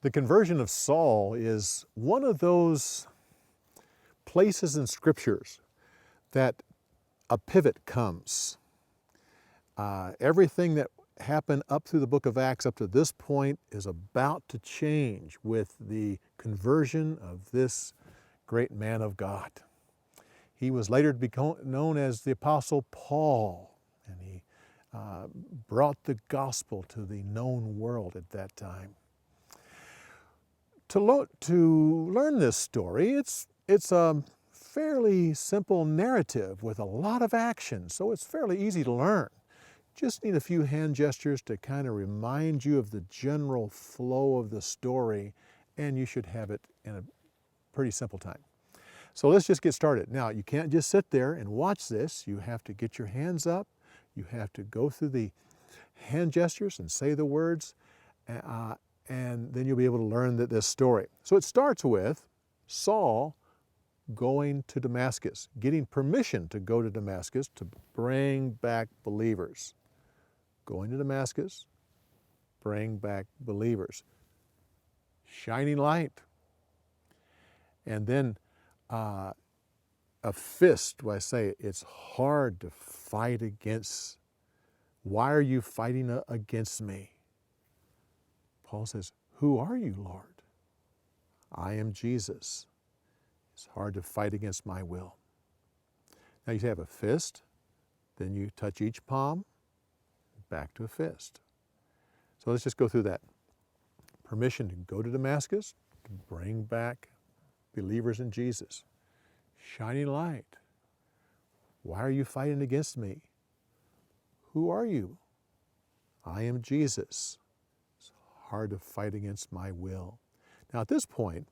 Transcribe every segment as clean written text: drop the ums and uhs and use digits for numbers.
The conversion of Saul is one of those places in scriptures that a pivot comes. Everything that happened up through the book of Acts up to this point is about to change with the conversion of this great man of God. He was later to be known as the Apostle Paul, and he brought the gospel to the known world at that time. To learn this story, it's a fairly simple narrative with a lot of action, so it's fairly easy to learn. Just need a few hand gestures to kind of remind you of the general flow of the story, and you should have it in a pretty simple time. So let's just get started. Now, you can't just sit there and watch this. You have to get your hands up. You have to go through the hand gestures and say the words, and then you'll be able to learn this story. So it starts with Saul going to Damascus, getting permission to go to Damascus to bring back believers. Going to Damascus, bring back believers. Shining light. And then a fist, when I say it's hard to fight against. Why are you fighting against me? Paul says, who are you, Lord? I am Jesus. It's hard to fight against my will. Now you have a fist, then you touch each palm, back to a fist. So let's just go through that. Permission to go to Damascus, to bring back believers in Jesus. Shining light. Why are you fighting against me? Who are you? I am Jesus. It's hard to fight against my will. Now at this point,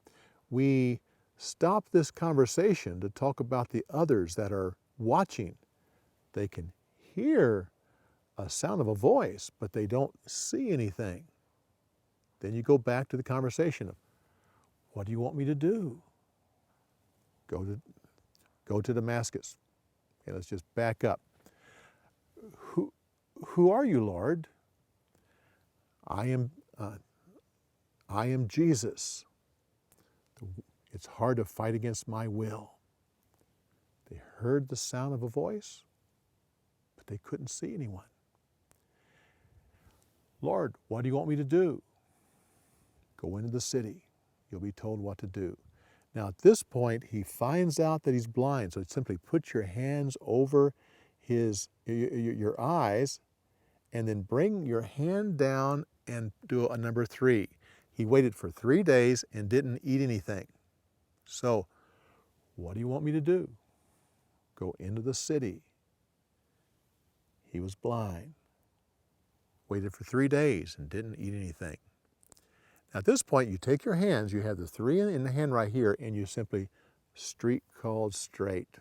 we stop this conversation to talk about the others that are watching. They can hear a sound of a voice, but they don't see anything. Then you go back to the conversation of, what do you want me to do? Go to Damascus. Okay, let's just back up. Who are you, Lord? I am Jesus. It's hard to fight against my will. They heard the sound of a voice, but they couldn't see anyone. Lord, what do you want me to do? Go into the city. You'll be told what to do. Now at this point, he finds out that he's blind, so it's simply put your hands over your eyes, and then bring your hand down and do a number 3. He waited for 3 days and didn't eat anything. So, what do you want me to do? Go into the city. He was blind. Waited for 3 days and didn't eat anything. Now at this point, you take your hands, you have the 3 in the hand right here, and you simply street called straight.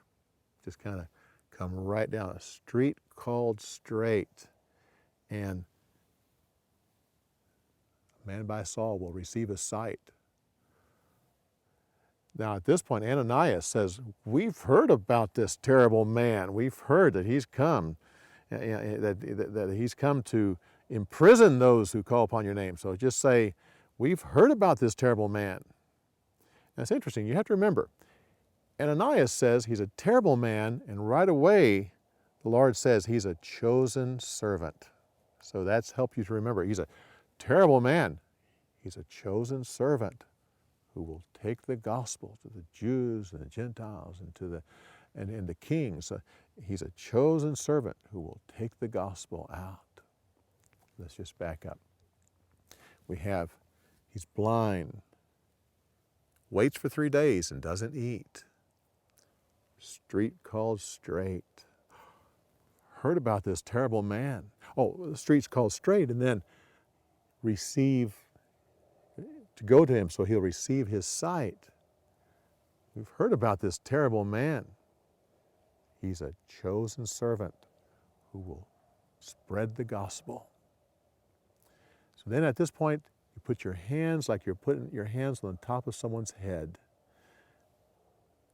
Just kind of come right down, a street called straight. And a man by Saul will receive his sight. Now at this point, Ananias says, we've heard about this terrible man. We've heard that he's come, that he's come to imprison those who call upon your name. So just say, we've heard about this terrible man. Now it's interesting, you have to remember, Ananias says he's a terrible man, and right away the Lord says he's a chosen servant. So that's helped you to remember, he's a terrible man. He's a chosen servant who will take the gospel to the Jews and the Gentiles and the kings. He's a chosen servant who will take the gospel out. Let's just back up. He's blind, waits for 3 days and doesn't eat. Street called straight. Heard about this terrible man. Oh, the street's called straight, and then to go to him so he'll receive his sight. We've heard about this terrible man. He's a chosen servant who will spread the gospel. So then at this point, you put your hands like you're putting your hands on the top of someone's head.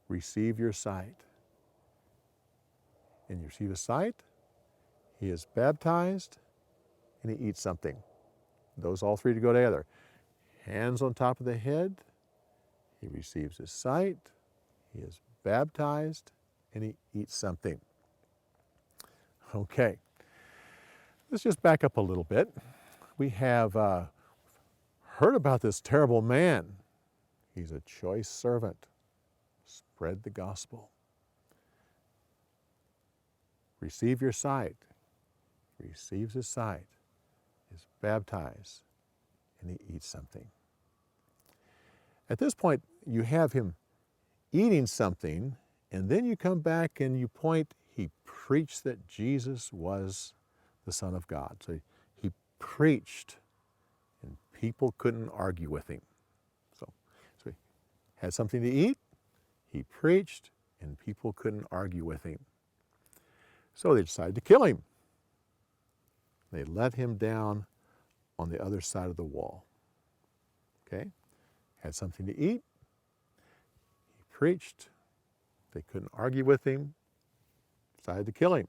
Receive your sight. And you receive his sight, he is baptized, and he eats something. Those all 3 to go together. hands on top of the head. He receives his sight. He is baptized, and he eats something. Okay, let's just back up a little bit. We have heard about this terrible man. He's a choice servant. Spread the gospel. Receive your sight. Receives his sight, is baptized, and he eats something. At this point, you have him eating something, and then you come back and you point, he preached that Jesus was the Son of God. So he preached, and people couldn't argue with him. So he had something to eat, he preached, and people couldn't argue with him. So they decided to kill him. They let him down on the other side of the wall. Okay? Had something to eat. He preached. They couldn't argue with him. Decided to kill him.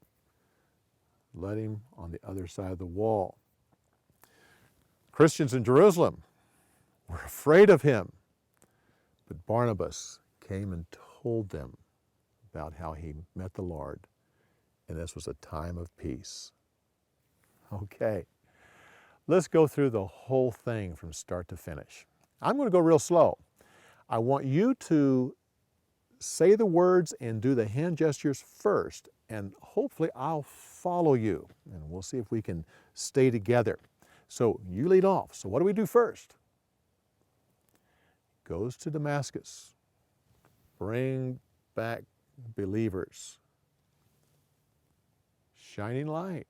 Let him on the other side of the wall. Christians in Jerusalem were afraid of him. But Barnabas came and told them about how he met the Lord. And this was a time of peace. Okay, let's go through the whole thing from start to finish. I'm going to go real slow. I want you to say the words and do the hand gestures first, and hopefully I'll follow you, and we'll see if we can stay together. So you lead off. So what do we do first? Goes to Damascus. Bring back believers. Shining light.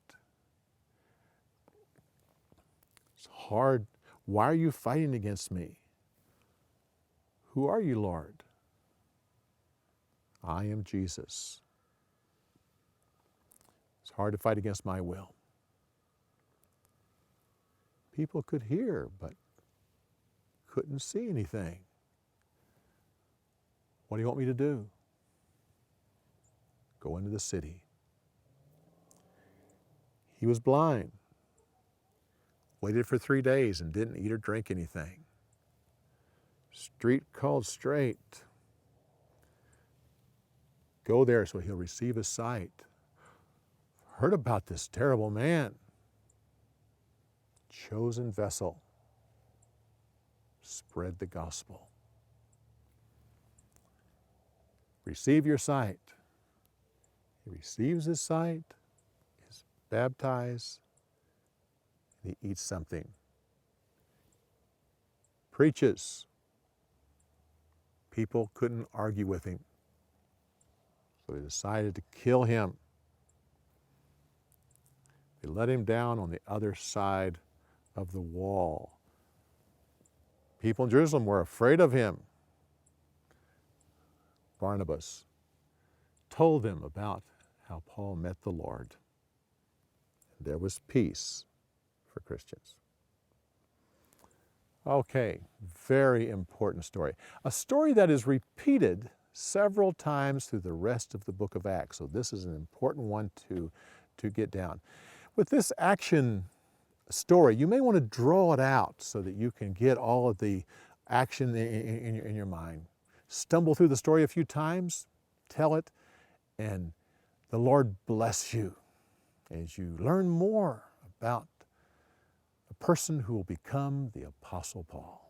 It's hard. Why are you fighting against me? Who are you, Lord? I am Jesus. It's hard to fight against my will. People could hear, but couldn't see anything. What do you want me to do? Go into the city. He was blind. Waited for 3 days and didn't eat or drink anything. Street called straight. Go there so he'll receive his sight. Heard about this terrible man. Chosen vessel. Spread the gospel. Receive your sight. He receives his sight, is baptized, and he eats something. Preaches. People couldn't argue with him. So they decided to kill him. They let him down on the other side of the wall. People in Jerusalem were afraid of him. Barnabas told them about how Paul met the Lord. There was peace for Christians. Okay, very important story. A story that is repeated several times through the rest of the book of Acts. So this is an important one to get down. With this action story, you may want to draw it out so that you can get all of the action in your mind. Stumble through the story a few times, tell it, and the Lord bless you as you learn more about the person who will become the Apostle Paul.